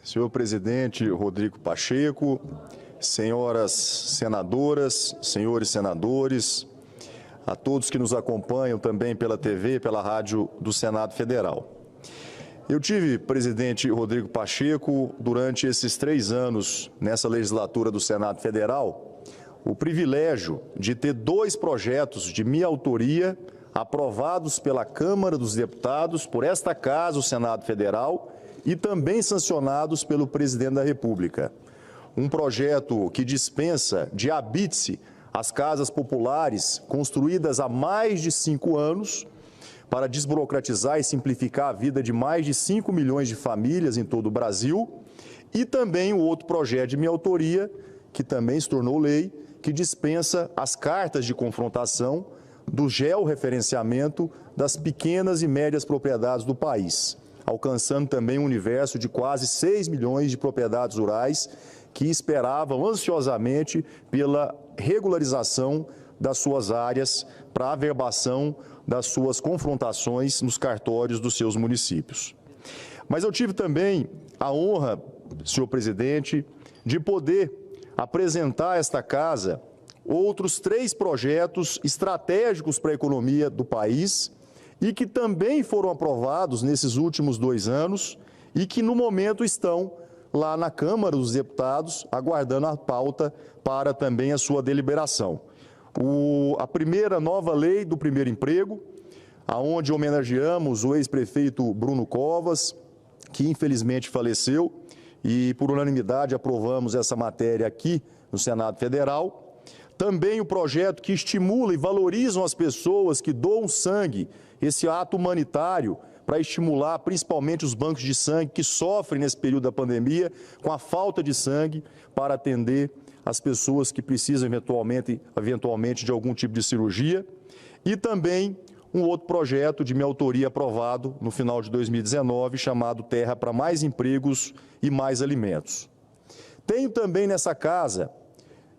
Senhor presidente Rodrigo Pacheco, senhoras senadoras, senhores senadores, a todos que nos acompanham também pela TV, pela rádio do Senado Federal. Eu tive, presidente Rodrigo Pacheco, durante esses 3 anos nessa legislatura do Senado Federal, o privilégio de ter 2 projetos de minha autoria aprovados pela Câmara dos Deputados, por esta Casa, o Senado Federal, e também sancionados pelo presidente da República. Um projeto que dispensa de habite-se as casas populares construídas há mais de 5 anos para desburocratizar e simplificar a vida de mais de 5 milhões de famílias em todo o Brasil, e também o outro projeto de minha autoria, que também se tornou lei, que dispensa as cartas de confrontação do georreferenciamento das pequenas e médias propriedades do país, alcançando também um universo de quase 6 milhões de propriedades rurais que esperavam ansiosamente pela regularização das suas áreas para a averbação das suas confrontações nos cartórios dos seus municípios. Mas eu tive também a honra, senhor presidente, de poder apresentar a esta Casa outros 3 projetos estratégicos para a economia do país e que também foram aprovados nesses últimos 2 anos e que, no momento, estão lá na Câmara dos Deputados, aguardando a pauta para também a sua deliberação. A primeira nova lei do primeiro emprego, aonde homenageamos o ex-prefeito Bruno Covas, que infelizmente faleceu, e por unanimidade aprovamos essa matéria aqui no Senado Federal. Também o projeto que estimula e valoriza as pessoas que doam sangue, esse ato humanitário, para estimular principalmente os bancos de sangue que sofrem nesse período da pandemia com a falta de sangue para atender as pessoas que precisam eventualmente de algum tipo de cirurgia. E também um outro projeto de minha autoria aprovado no final de 2019, chamado Terra para Mais Empregos e Mais Alimentos. Tenho também nessa Casa,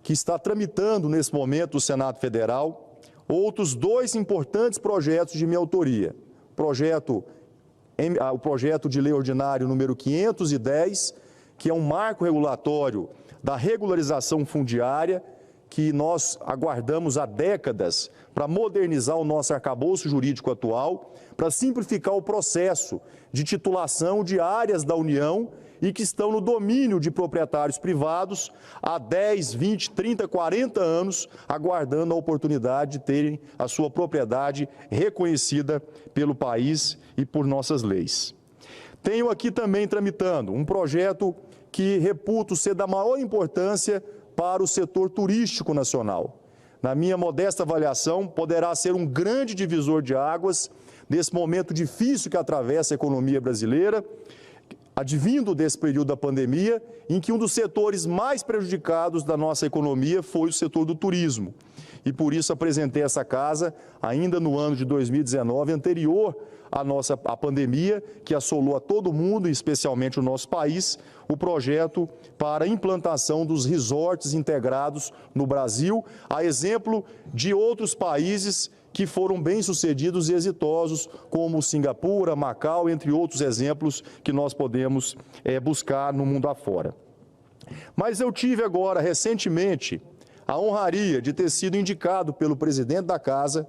que está tramitando nesse momento o Senado Federal, outros 2 importantes projetos de minha autoria. O projeto de lei ordinário número 510, que é um marco regulatório da regularização fundiária, que nós aguardamos há décadas para modernizar o nosso arcabouço jurídico atual, para simplificar o processo de titulação de áreas da União e que estão no domínio de proprietários privados há 10, 20, 30, 40 anos, aguardando a oportunidade de terem a sua propriedade reconhecida pelo país e por nossas leis. Tenho aqui também tramitando um projeto que reputo ser da maior importância para o setor turístico nacional. Na minha modesta avaliação, poderá ser um grande divisor de águas nesse momento difícil que atravessa a economia brasileira, advindo desse período da pandemia, em que um dos setores mais prejudicados da nossa economia foi o setor do turismo. E por isso apresentei essa Casa, ainda no ano de 2019, anterior à pandemia, que assolou a todo mundo, e especialmente o nosso país, o projeto para a implantação dos resorts integrados no Brasil, a exemplo de outros países que foram bem-sucedidos e exitosos, como Singapura, Macau, entre outros exemplos que nós podemos buscar no mundo afora. Mas eu tive agora, recentemente, a honraria de ter sido indicado pelo presidente da Casa,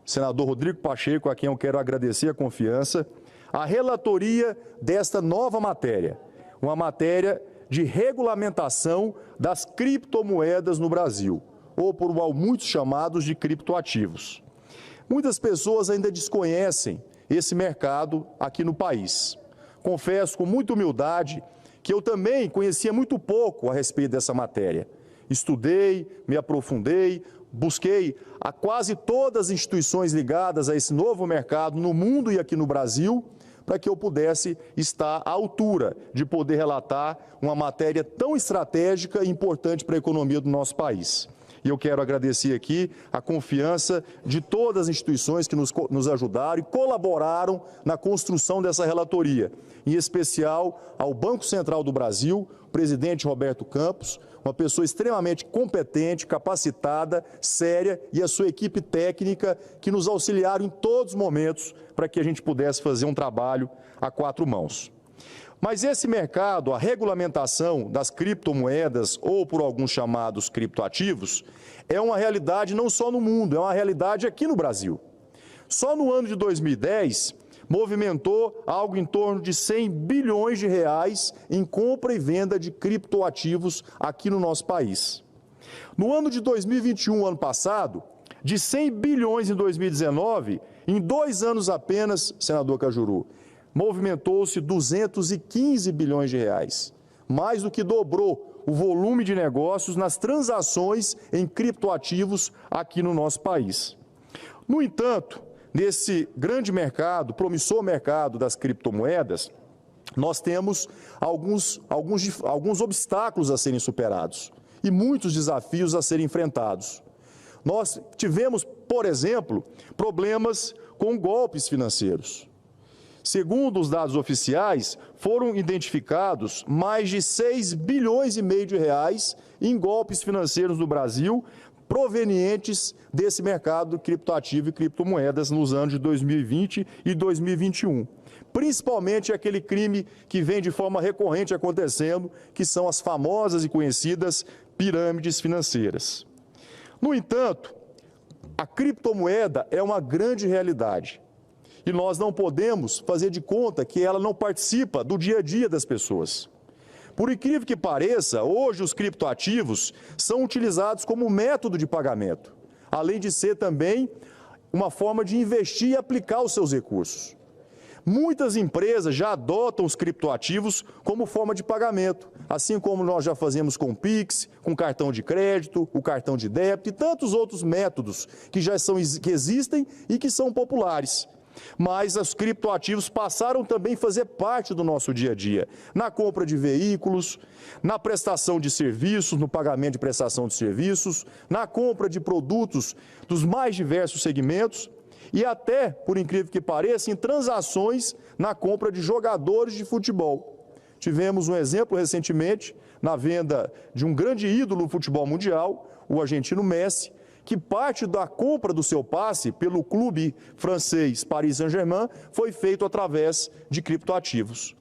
senador Rodrigo Pacheco, a quem eu quero agradecer a confiança, a relatoria desta nova matéria, uma matéria de regulamentação das criptomoedas no Brasil, ou por muitos chamados de criptoativos. Muitas pessoas ainda desconhecem esse mercado aqui no país. Confesso com muita humildade que eu também conhecia muito pouco a respeito dessa matéria. Estudei, me aprofundei, busquei a quase todas as instituições ligadas a esse novo mercado no mundo e aqui no Brasil, para que eu pudesse estar à altura de poder relatar uma matéria tão estratégica e importante para a economia do nosso país. E eu quero agradecer aqui a confiança de todas as instituições que nos ajudaram e colaboraram na construção dessa relatoria, em especial ao Banco Central do Brasil, o presidente Roberto Campos, uma pessoa extremamente competente, capacitada, séria, e a sua equipe técnica que nos auxiliaram em todos os momentos para que a gente pudesse fazer um trabalho a 4 mãos. Mas esse mercado, a regulamentação das criptomoedas, ou por alguns chamados criptoativos, é uma realidade não só no mundo, é uma realidade aqui no Brasil. Só no ano de 2010, movimentou algo em torno de 100 bilhões de reais em compra e venda de criptoativos aqui no nosso país. No ano de 2021, ano passado, de 100 bilhões em 2019, em 2 anos apenas, senador Cajuru, movimentou-se 215 bilhões de reais, mais do que dobrou o volume de negócios nas transações em criptoativos aqui no nosso país. No entanto, nesse grande mercado, promissor mercado das criptomoedas, nós temos alguns obstáculos a serem superados e muitos desafios a serem enfrentados. Nós tivemos, por exemplo, problemas com golpes financeiros. Segundo os dados oficiais, foram identificados mais de 6 bilhões e meio de reais em golpes financeiros no Brasil, provenientes desse mercado criptoativo e criptomoedas nos anos de 2020 e 2021. Principalmente aquele crime que vem de forma recorrente acontecendo, que são as famosas e conhecidas pirâmides financeiras. No entanto, a criptomoeda é uma grande realidade. E nós não podemos fazer de conta que ela não participa do dia a dia das pessoas. Por incrível que pareça, hoje os criptoativos são utilizados como método de pagamento, além de ser também uma forma de investir e aplicar os seus recursos. Muitas empresas já adotam os criptoativos como forma de pagamento, assim como nós já fazemos com o Pix, com cartão de crédito, o cartão de débito e tantos outros métodos que existem e que são populares. Mas os criptoativos passaram também a fazer parte do nosso dia a dia, na compra de veículos, na prestação de serviços, no pagamento de prestação de serviços, na compra de produtos dos mais diversos segmentos e até, por incrível que pareça, em transações na compra de jogadores de futebol. Tivemos um exemplo recentemente na venda de um grande ídolo do futebol mundial, o argentino Messi, que parte da compra do seu passe pelo clube francês Paris Saint-Germain foi feito através de criptoativos.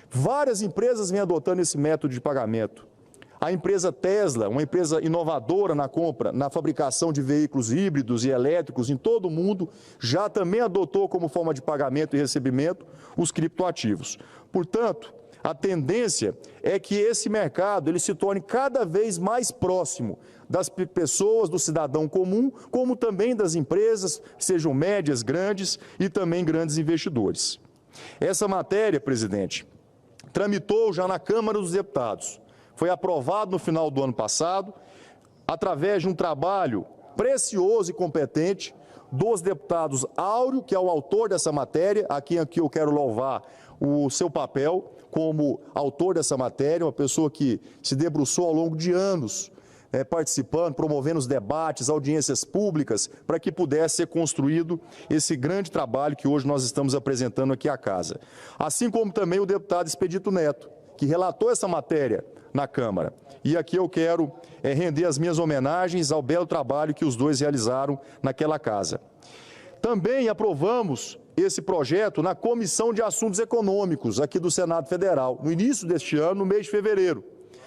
Várias empresas vêm adotando esse método de pagamento. A empresa Tesla, uma empresa inovadora na compra, na fabricação de veículos híbridos e elétricos em todo o mundo, já também adotou como forma de pagamento e recebimento os criptoativos. Portanto, a tendência é que esse mercado ele se torne cada vez mais próximo das pessoas, do cidadão comum, como também das empresas, sejam médias, grandes e também grandes investidores. Essa matéria, presidente, tramitou já na Câmara dos Deputados. Foi aprovado no final do ano passado, através de um trabalho precioso e competente dos deputados Áureo, que é o autor dessa matéria, a quem aqui eu quero louvar o seu papel como autor dessa matéria, uma pessoa que se debruçou ao longo de anos, participando, promovendo os debates, audiências públicas, para que pudesse ser construído esse grande trabalho que hoje nós estamos apresentando aqui à Casa. Assim como também o deputado Expedito Neto, que relatou essa matéria na Câmara. E aqui eu quero render as minhas homenagens ao belo trabalho que os dois realizaram naquela Casa. Também aprovamos esse projeto na Comissão de Assuntos Econômicos, aqui do Senado Federal, no início deste ano, no mês de fevereiro.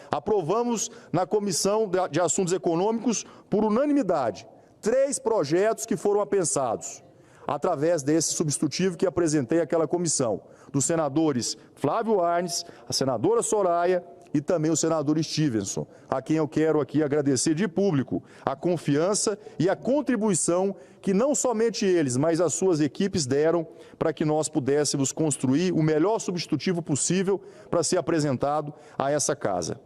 Aprovamos na Comissão de Assuntos Econômicos, por unanimidade, 3 projetos que foram apensados, através desse substitutivo que apresentei àquela comissão, dos senadores Flávio Arnes, a senadora Soraya e também o senador Stevenson, a quem eu quero aqui agradecer de público a confiança e a contribuição que não somente eles, mas as suas equipes deram para que nós pudéssemos construir o melhor substitutivo possível para ser apresentado a essa Casa.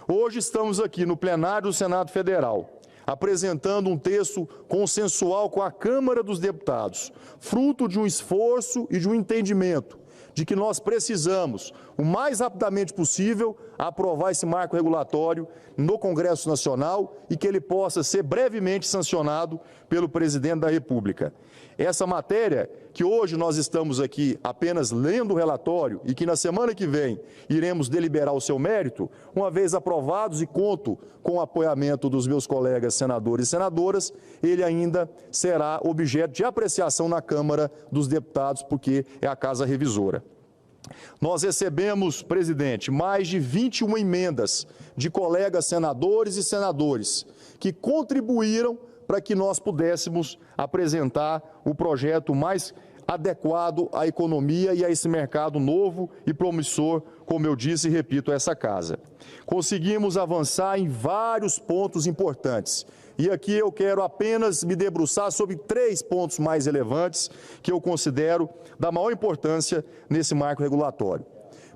Hoje estamos aqui no plenário do Senado Federal, apresentando um texto consensual com a Câmara dos Deputados, fruto de um esforço e de um entendimento de que nós precisamos, o mais rapidamente possível, aprovar esse marco regulatório no Congresso Nacional e que ele possa ser brevemente sancionado pelo Presidente da República. Essa matéria, que hoje nós estamos aqui apenas lendo o relatório e que na semana que vem iremos deliberar o seu mérito, uma vez aprovados e conto com o apoiamento dos meus colegas senadores e senadoras, ele ainda será objeto de apreciação na Câmara dos Deputados, porque é a Casa Revisora. Nós recebemos, presidente, mais de 21 emendas de colegas senadores e senadores que contribuíram para que nós pudéssemos apresentar o projeto mais adequado à economia e a esse mercado novo e promissor, como eu disse e repito, a essa casa. Conseguimos avançar em vários pontos importantes. E aqui eu quero apenas me debruçar sobre 3 pontos mais relevantes que eu considero da maior importância nesse marco regulatório.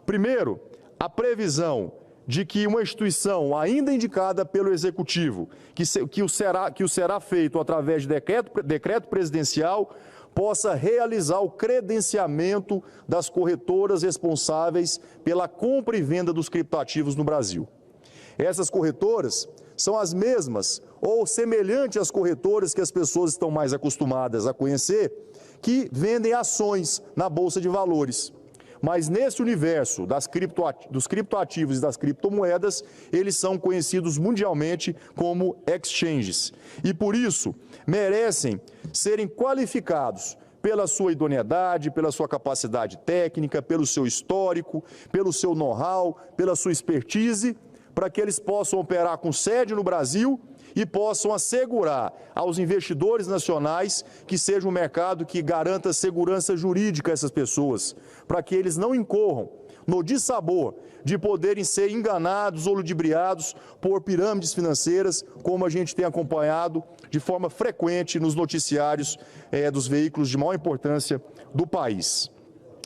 Primeiro, a previsão de que uma instituição ainda indicada pelo Executivo, que o será feito através de decreto presidencial, possa realizar o credenciamento das corretoras responsáveis pela compra e venda dos criptoativos no Brasil. Essas corretoras são as mesmas ou semelhantes às corretoras que as pessoas estão mais acostumadas a conhecer, que vendem ações na Bolsa de Valores. Mas nesse universo dos criptoativos e das criptomoedas, eles são conhecidos mundialmente como exchanges. E por isso, merecem serem qualificados pela sua idoneidade, pela sua capacidade técnica, pelo seu histórico, pelo seu know-how, pela sua expertise, para que eles possam operar com sede no Brasil e possam assegurar aos investidores nacionais que seja um mercado que garanta segurança jurídica a essas pessoas, para que eles não incorram no dissabor de poderem ser enganados ou ludibriados por pirâmides financeiras, como a gente tem acompanhado de forma frequente nos noticiários dos veículos de maior importância do país.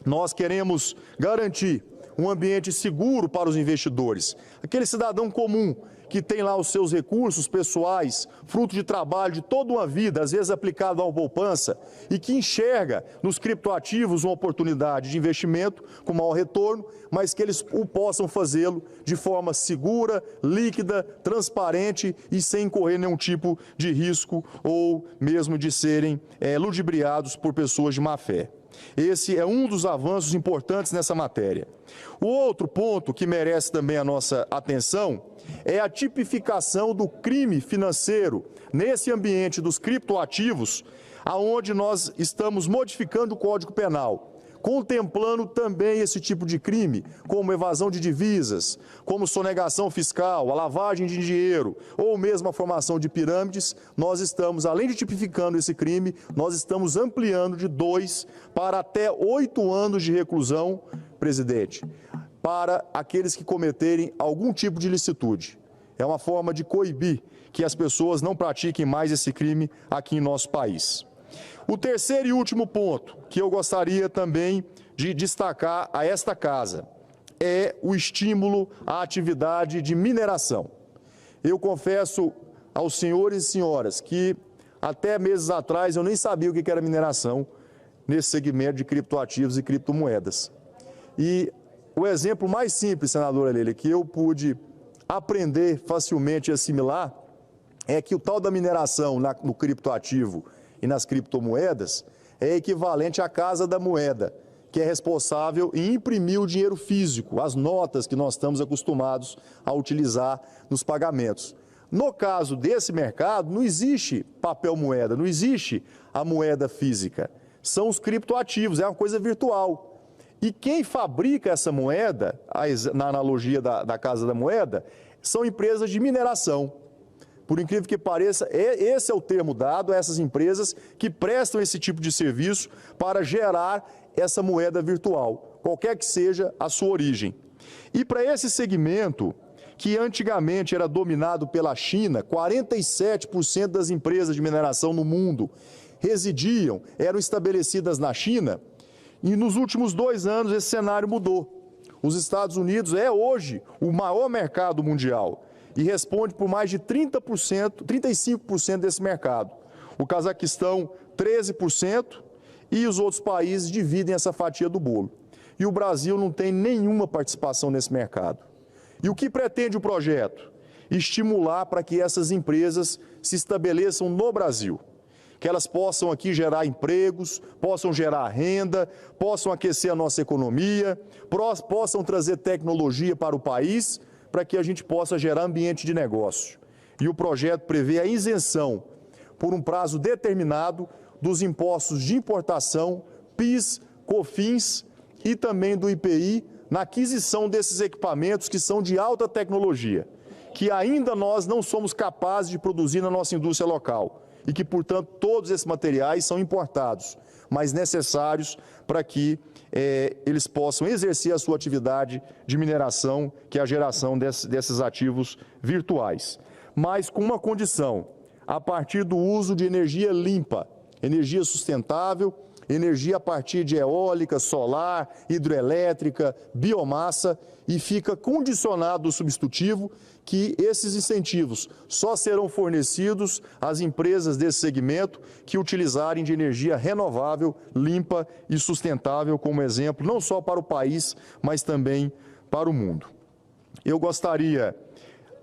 Nós queremos garantir um ambiente seguro para os investidores, aquele cidadão comum que tem lá os seus recursos pessoais, fruto de trabalho de toda uma vida, às vezes aplicado a uma poupança, e que enxerga nos criptoativos uma oportunidade de investimento com maior retorno, mas que eles possam fazê-lo de forma segura, líquida, transparente e sem correr nenhum tipo de risco ou mesmo de serem ludibriados por pessoas de má fé. Esse é um dos avanços importantes nessa matéria. O outro ponto que merece também a nossa atenção é a tipificação do crime financeiro nesse ambiente dos criptoativos, aonde nós estamos modificando o Código Penal, contemplando também esse tipo de crime, como evasão de divisas, como sonegação fiscal, a lavagem de dinheiro ou mesmo a formação de pirâmides. Nós estamos, além de tipificando esse crime, nós estamos ampliando de 2 para até 8 anos de reclusão, presidente, para aqueles que cometerem algum tipo de ilicitude. É uma forma de coibir que as pessoas não pratiquem mais esse crime aqui em nosso país. O terceiro e último ponto que eu gostaria também de destacar a esta casa é o estímulo à atividade de mineração. Eu confesso aos senhores e senhoras que até meses atrás eu nem sabia o que era mineração nesse segmento de criptoativos e criptomoedas. E o exemplo mais simples, senadora Leila, que eu pude aprender facilmente e assimilar é que o tal da mineração no criptoativo e nas criptomoedas é equivalente à Casa da Moeda, que é responsável em imprimir o dinheiro físico, as notas que nós estamos acostumados a utilizar nos pagamentos. No caso desse mercado, não existe papel moeda, não existe a moeda física. São os criptoativos, é uma coisa virtual. E quem fabrica essa moeda, na analogia da Casa da Moeda, são empresas de mineração. Por incrível que pareça, esse é o termo dado a essas empresas que prestam esse tipo de serviço para gerar essa moeda virtual, qualquer que seja a sua origem. E para esse segmento, que antigamente era dominado pela China, 47% das empresas de mineração no mundo eram estabelecidas na China, e nos últimos 2 anos esse cenário mudou. Os Estados Unidos é hoje o maior mercado mundial e responde por mais de 35% desse mercado. O Cazaquistão, 13%, e os outros países dividem essa fatia do bolo. E o Brasil não tem nenhuma participação nesse mercado. E o que pretende o projeto? Estimular para que essas empresas se estabeleçam no Brasil, que elas possam aqui gerar empregos, possam gerar renda, possam aquecer a nossa economia, possam trazer tecnologia para o país, para que a gente possa gerar ambiente de negócio. E o projeto prevê a isenção, por um prazo determinado, dos impostos de importação, PIS, COFINS e também do IPI na aquisição desses equipamentos que são de alta tecnologia, que ainda nós não somos capazes de produzir na nossa indústria local e que, portanto, todos esses materiais são importados, mas necessários para que eles possam exercer a sua atividade de mineração, que é a geração desses ativos virtuais. Mas com uma condição, a partir do uso de energia limpa, energia sustentável, energia a partir de eólica, solar, hidrelétrica, biomassa, e fica condicionado o substitutivo que esses incentivos só serão fornecidos às empresas desse segmento que utilizarem de energia renovável, limpa e sustentável como exemplo, não só para o país, mas também para o mundo. Eu gostaria,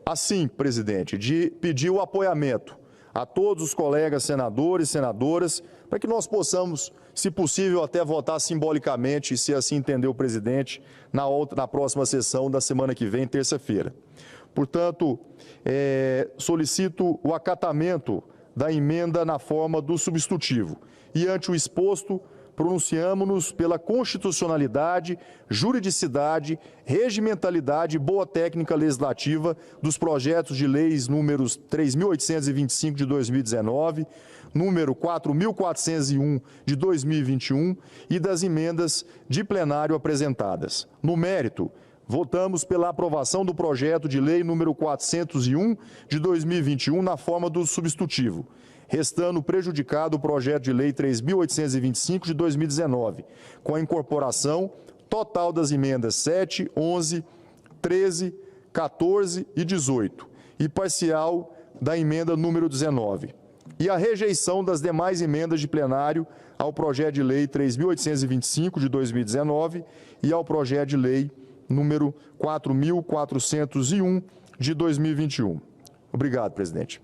assim, presidente, de pedir o apoiamento a todos os colegas senadores e senadoras, para que nós possamos, se possível, até votar simbolicamente, se assim entender o presidente, na próxima sessão da semana que vem, terça-feira. Portanto, solicito o acatamento da emenda na forma do substitutivo. E, ante o exposto, pronunciamo-nos pela constitucionalidade, juridicidade, regimentalidade e boa técnica legislativa dos projetos de leis números 3.825 de 2019, número 4.401 de 2021 e das emendas de plenário apresentadas. No mérito, votamos pela aprovação do projeto de lei número 401 de 2021 na forma do substitutivo, restando prejudicado o projeto de lei 3.825 de 2019, com a incorporação total das emendas 7, 11, 13, 14 e 18, e parcial da emenda número 19, e a rejeição das demais emendas de plenário ao projeto de lei 3.825 de 2019 e ao projeto de lei número 4.401 de 2021. Obrigado, presidente.